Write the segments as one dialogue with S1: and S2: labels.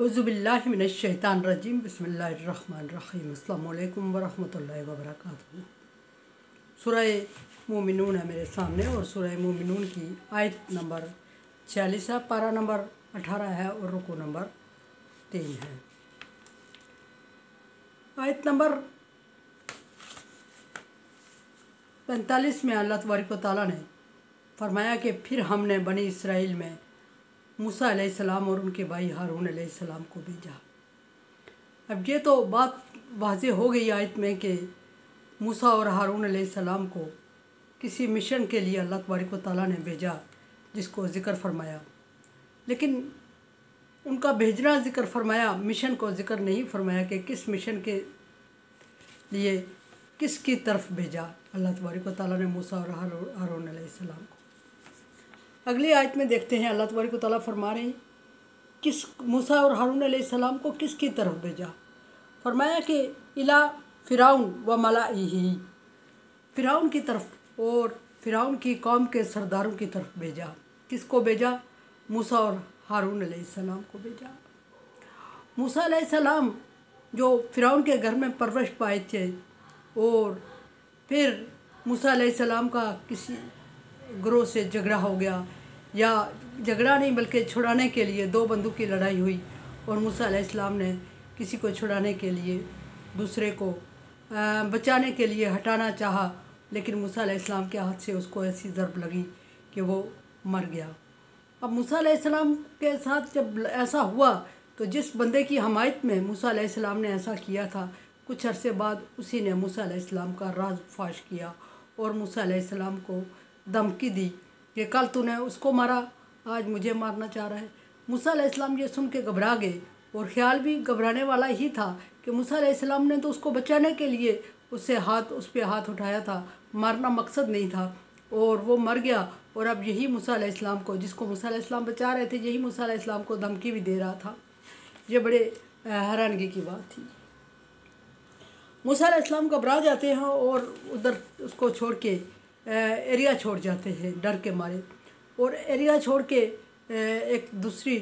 S1: औज़ुबिल्लाहि मिनश्शैतानिर्रजीम बिस्मिल्लाहिर्रहमानिर्रहीम अस्सलामु अलैकुम वरहमतुल्लाहि वबरकातुहू। सूरह मोमिनून है मेरे सामने और सूरह मोमिनून की आयत नंबर 46 है, पारा नंबर 18 है और रुकू नंबर 3 है। आयत नंबर 45 में अल्लाह तबारक व तआला ने फरमाया कि फिर हमने बनी इसराइल में मूसा अलैहिस्सलाम और उनके भाई हारून अलैहिस्सलाम को भेजा। अब ये तो बात वाज़ेह हो गई आयत में कि मूसा और हारून अलैहिस्सलाम को किसी मिशन के लिए अल्लाह तबारक व तआला ने भेजा, जिसको ज़िक्र फरमाया। लेकिन उनका भेजना ज़िक्र फरमाया, मिशन को ज़िक्र नहीं फरमाया कि किस मिशन के लिए किसकी तरफ भेजा अल्लाह तबारक व तआला ने मूसा और हारून अलैहिस्सलाम को। अगली आयत में देखते हैं अल्लाह तबारक व तआला फरमा रहे हैं किस मूसा और हारून अलैहिस्सलाम को किसकी तरफ भेजा। फरमाया कि इला फ़िरौन व मलाइही, फ़िरौन की तरफ और फ़िरौन की कौम के सरदारों की तरफ भेजा। किसको भेजा? मूसा और हारून अलैहिस्सलाम को भेजा। मूसा अलैहिस्सलाम जो फ़िरौन के घर में परवरिश पाए थे और फिर मूसा अलैहिस्सलाम का किसी ग्रोह से झगड़ा हो गया, या झगड़ा नहीं बल्कि छुड़ाने के लिए दो बंदूक की लड़ाई हुई और मूसा अलैहिस्सलाम ने किसी को छुड़ाने के लिए दूसरे को बचाने के लिए हटाना चाहा, लेकिन मूसा अलैहिस्सलाम के हाथ से उसको ऐसी ज़रब लगी कि वो मर गया। अब मूसा अलैहिस्सलाम के साथ जब ऐसा हुआ तो जिस बंदे की हमायत में मूसा अलैहिस्सलाम ने ऐसा किया था, कुछ अरसे बाद उसी ने मूसा अलैहिस्सलाम का राज फाश किया और मूसा अलैहिस्सलाम को धमकी दी कि कल तूने उसको मारा, आज मुझे मारना चाह रहा है। मूसा अलैहिस्सलाम ये सुन के घबरा गए और ख़्याल भी घबराने वाला ही था कि मूसा अलैहिस्सलाम ने तो उसको बचाने के लिए उस पर हाथ उठाया था, मारना मकसद नहीं था और वो मर गया। और अब यही मूसा अलैहिस्सलाम को, जिसको मूसा अलैहिस्सलाम बचा रहे थे, यही मूसा अलैहिस्सलाम को धमकी भी दे रहा था। ये बड़े हैरानगी की बात थी। मूसा अलैहिस्सलाम घबरा जाते हैं और उधर उसको छोड़ के एरिया छोड़ जाते हैं डर के मारे, और एरिया छोड़ के एक दूसरी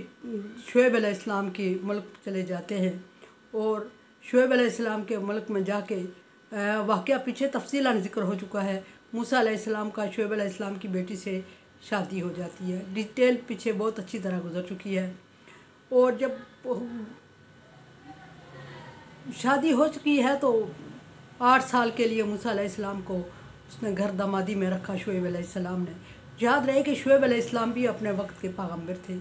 S1: शुएब अलैहिस्सलाम की मुल्क चले जाते हैं। और शुएब अलैहिस्सलाम के मुल्क में जाके वाक़या पीछे तफसीलन ज़िक्र हो चुका है। मूसा अलैहिस्सलाम का शुएब अलैहिस्सलाम की बेटी से शादी हो जाती है, डिटेल पीछे बहुत अच्छी तरह गुजर चुकी है। और जब शादी हो चुकी है तो 8 साल के लिए मूसा अलैहिस्सलाम को उसने घर दामादी में रखा शुएब अलैहिस्सलाम ने। याद रहे कि शुएब अलैहिस्सलाम भी अपने वक्त के पैगंबर थे।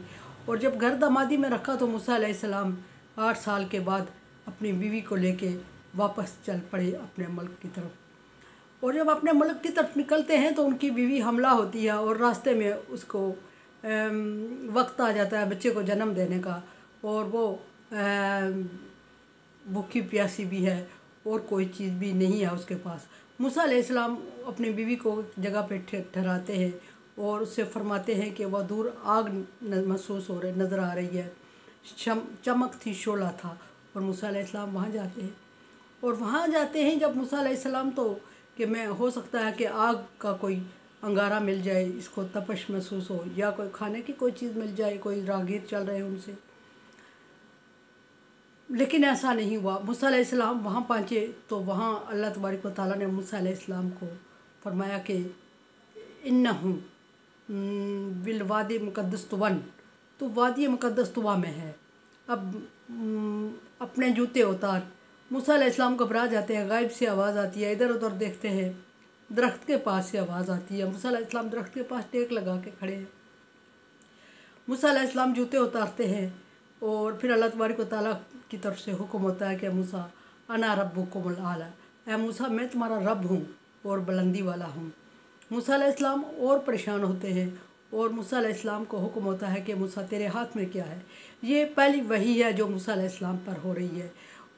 S1: और जब घर दामादी में रखा तो मूसा अलैहिस्सलाम 8 साल के बाद अपनी बीवी को लेके वापस चल पड़े अपने मुल्क की तरफ। और जब अपने मुल्क की तरफ निकलते हैं तो उनकी बीवी हमला होती है और रास्ते में उसको वक्त आ जाता है बच्चे को जन्म देने का, और वो भूखी प्यासी भी है और कोई चीज़ भी नहीं है उसके पास। मूसा अलैहिस्सलाम अपनी बीवी को जगह पे ठहराते हैं और उससे फरमाते हैं कि वह दूर आग महसूस हो रही नज़र आ रही है, चमक थी, शोला था। और मूसा अलैहिस्सलाम वहाँ जाते हैं और वहाँ जाते हैं जब मूसा अलैहिस्सलाम तो कि मैं हो सकता है कि आग का कोई अंगारा मिल जाए, इसको तपश महसूस हो, या कोई खाने की कोई चीज़ मिल जाए, कोई राहगीर चल रहे हैं उनसे, लेकिन ऐसा नहीं हुआ। मूसा अलैहिस्सलाम वहाँ पहुँचे तो वहाँ अल्लाह तबारक व तआला ने मूसा अलैहिस्सलाम को फरमाया कि इन्नहु बिल वादी मुक़द्दस तुवन, तो वादी मुक़द्दस तुवा में है, अब अपने जूते उतार। मूसा अलैहिस्सलाम घबरा जाते हैं, गायब से आवाज़ आती है, इधर उधर देखते हैं, दरख्त के पास से आवाज़ आती है। मूसा अलैहिस्सलाम दरख्त के पास टेक लगा के खड़े हैं। मूसा अलैहिस्सलाम जूते उतारते हैं और फिर अल्लाह तबारक व तआला की तरफ से हुक्म होता है कि मूसा अना रब्बुकुमुल आला, ऐ मूसा मैं तुम्हारा रब हूँ और बुलंदी वाला हूँ। मूसा अलैहिस्सलाम और परेशान होते हैं और मूसा अलैहिस्सलाम को हुक्म होता है कि मूसा तेरे हाथ में क्या है। ये पहली वही है जो मूसा अलैहिस्सलाम पर हो रही है।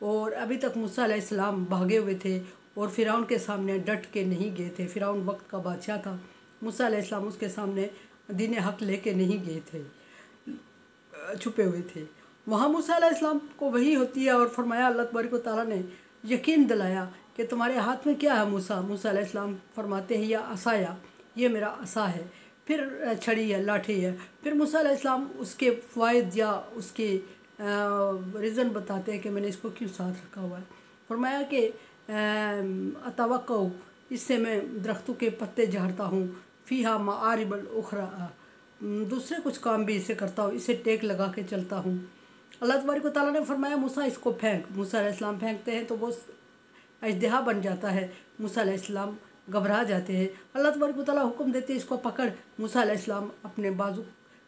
S1: और अभी तक मूसा अलैहिस्सलाम भागे हुए थे और फ़िरौन के सामने डट के नहीं गए थे। फ़िरौन वक्त का बादशाह था, मूसा अलैहिस्सलाम उसके सामने दीन हक़ लेके नहीं गए थे, छुपे हुए थे। वहाँ मूसा अलैहिस्सलाम को वही होती है और फरमाया अल्लाह तबारक व तआला ने यकीन दिलाया कि तुम्हारे हाथ में क्या है मूसा। मूसा अलैहिस्सलाम फरमाते हैं या असाया, ये मेरा असा है। फिर छड़ी है, लाठी है। फिर मूसा अलैहिस्सलाम उसके फ़वाइद या उसके रीज़न बताते हैं कि मैंने इसको क्यों साथ रखा हुआ है। फरमाया कि अतवक्कउ, इससे मैं दरख्तों के पत्ते झाड़ता हूँ, फ़ीहा मआरिबल उखरा, दूसरे कुछ काम भी इसे करता हूँ, इसे टेक लगा के चलता हूँ। अल्लाह तबारक व तआला ने फरमाया मूसा इसको फेंक। मूसा अलैहिस्सलाम फेंकते हैं तो वो अजदहा बन जाता है। मूसा अलैहिस्सलाम घबरा जाते हैं। अल्लाह तबारक व तआला हुक्म देते हैं इसको पकड़। मूसा अलैहिस्सलाम अपने बाजू,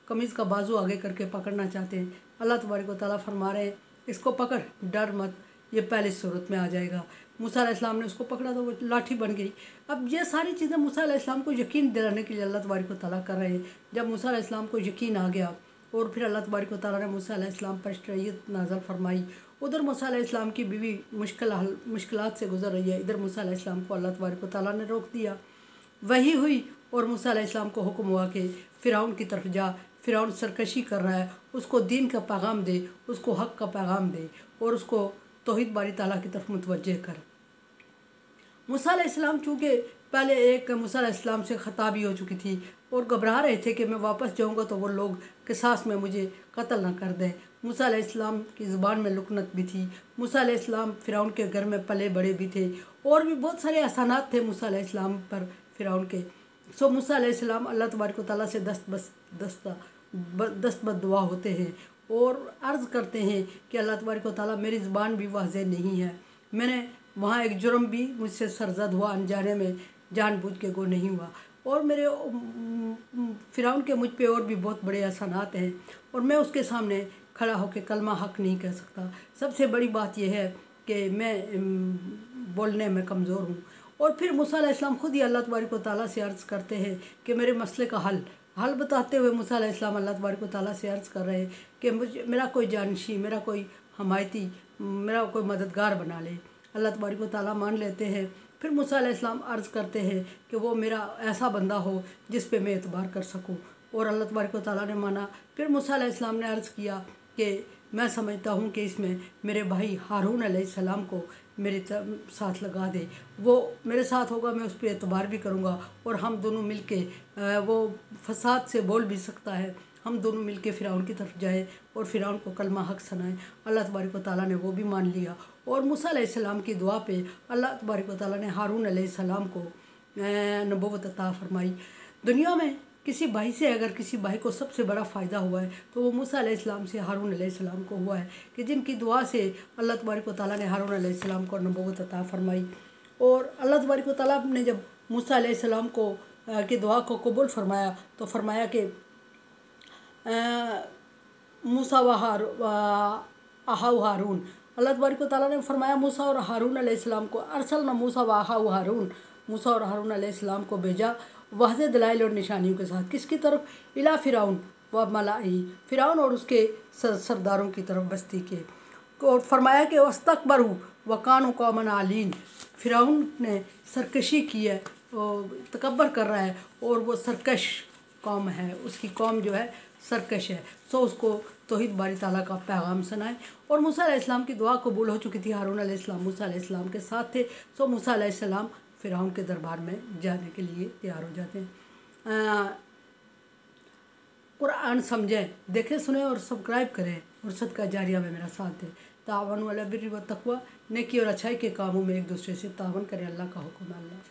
S1: कमीज़ का बाजू आगे करके पकड़ना चाहते हैं। अल्लाह तबारक व तआला फरमा रहे हैं इसको पकड़, डर मत, ये पहली सूरत में आ जाएगा। मूसा अलैहिस्सलाम ने उसको पकड़ा तो वो लाठी बन गई। अब ये सारी चीज़ें मूसा अलैहिस्सलाम को यकीन दिलाने के लिए अल्लाह तबारक व तआला कर रहे हैं। जब मूसा अलैहिस्सलाम को यकीन आ गया और फिर अल्लाह तबारक व तआला ने मूसा अलैहिस्सलाम पर शरीयत नाज़िल फरमाई। उधर मूसा अलैहिस्सलाम की बीवी मुश्किलात से गुजर रही है, इधर मूसा अलैहिस्सलाम को अल्लाह तबारक व तआला ने रोक दिया। वही हुई और मूसा अलैहिस्सलाम को हुक्म हुआ कि फ़िरौन की तरफ जा, फ़िरौन सरकशी कर रहा है, उसको दीन का पैगाम दे, उसको हक़ का पैगाम दे और उसको तौहीद बारी ताला की तरफ मुतवज्जे कर। मूसा अलैहिस्सलाम चूँकि पहले एक मूसा अलैहिस्सलाम से ख़ता भी हो चुकी थी और घबरा रहे थे कि मैं वापस जाऊँगा तो वो लोग किसास में मुझे कत्ल ना कर दें। मूसा अलैहिस्सलाम की ज़ुबान में लुकनत भी थी। मूसा अलैहिस्सलाम फ़िरौन के घर में पले बड़े भी थे और भी बहुत सारे एहसानात थे मूसा अलैहिस्सलाम पर फ़िरौन के। सो मूसा अलैहिस्सलाम अल्लाह तबारक व तआला से दस्त दुआ होते हैं और अर्ज़ करते हैं कि अल्लाह तबारक व तआला मेरी ज़ुबान भी वाज़ेह नहीं है, मैंने वहाँ एक जुर्म भी मुझसे सरज़द हुआ, अनजाने में जानबूझ के गो नहीं हुआ और मेरे फ़िरौन के मुझ पे और भी बहुत बड़े एहसानात हैं और मैं उसके सामने खड़ा होकर कलमा हक़ नहीं कह सकता। सबसे बड़ी बात यह है कि मैं बोलने में कमज़ोर हूँ। और फिर मूसा अलैहिस्सलाम खुद ही अल्लाह तबारक व तआला से अर्ज़ करते हैं कि मेरे मसले का हल बताते हुए मूसा अलैहिस्सलाम अल्लाह तबारक व तआला से अर्ज़ कर रहे हैं कि मुझे मेरा कोई जानशी, मेरा कोई हमायती, मेरा कोई मददगार बना ले। अल्लाह तबारक व तआला मान लेते हैं। फिर मूसा अलैहिस्सलाम अर्ज़ करते हैं कि वो मेरा ऐसा बंदा हो जिस पे मैं एतबार कर सकूं और अल्लाह तबारक व तआला ने माना। फिर मूसा अलैहिस्सलाम ने अर्ज़ किया कि मैं समझता हूँ कि इसमें मेरे भाई हारून अलैहिस्सलाम को मेरे साथ लगा दे, वो मेरे साथ होगा, मैं उस पर एतबार भी करूँगा और हम दोनों मिल के, वो फसाद से बोल भी सकता है, हम दोनों मिल के फ़िरौन की तरफ जाए और फ़िरौन को कलमा हक़ सुनाएं। अल्लाह तबारक व तआला ने वो भी मान लिया और मूसा अलैहिस्सलाम की दुआ पे अल्लाह तबारक व तआला ने हारून अलैहिस्सलाम को नबूवत अता फरमाई। दुनिया में किसी भाई से अगर किसी भाई को सबसे बड़ा फ़ायदा हुआ है तो वो मूसा अलैहिस्सलाम से हारून अलैहिस्सलाम को हुआ है कि जिनकी दुआ से अल्लाह तबारक व तआला ने हारून अलैहिस्सलाम को नबूवत अता फरमाई। और अल्लाह तबारक व तआला ने जब मूसा अलैहिस्सलाम को की दुआ को कबूल फरमाया तो फरमाया कि मूसा व हारून, अल्लाह तबारक व तआला ने फरमाया मूसा और हारून अलैहिस्सलाम को अरसलना मूसा व हारून, मूसा और हारून अलैहिस्सलाम को भेजा वाज़ेह दलाइल और निशानियों के साथ। किसकी तरफ? इला फ़िरौन व मलाई, फ़िरौन और उसके सरदारों की तरफ, बस्ती के। और फरमाया कि वस्तकबरू व कानू कौमन आलीन, फ़िरौन ने सरकशी की है, तकब्बर कर रहा है और वो सरकश कौम है, उसकी कौम जो है सरकश है। सो उसको तौहीद बारी ताला का पैगाम सुनाए। और मूसा अलैहिस्सलाम की दुआ कबूल हो चुकी थी, हारून अलैहिस्सलाम मूसा अलैहिस्सलाम के साथ थे। सो मूसा अलैहिस्सलाम फ़िरौन के दरबार में जाने के लिए तैयार हो जाते हैं। कुरान समझें, देखें, सुने और सब्सक्राइब करें और सदका जारिया में मेरा साथ दें। तावन वाला बिर्रि व तक़वा, नेकी और अच्छाई के कामों में एक दूसरे से तावन करें। अल्लाह का हुक्म। अल्लाह।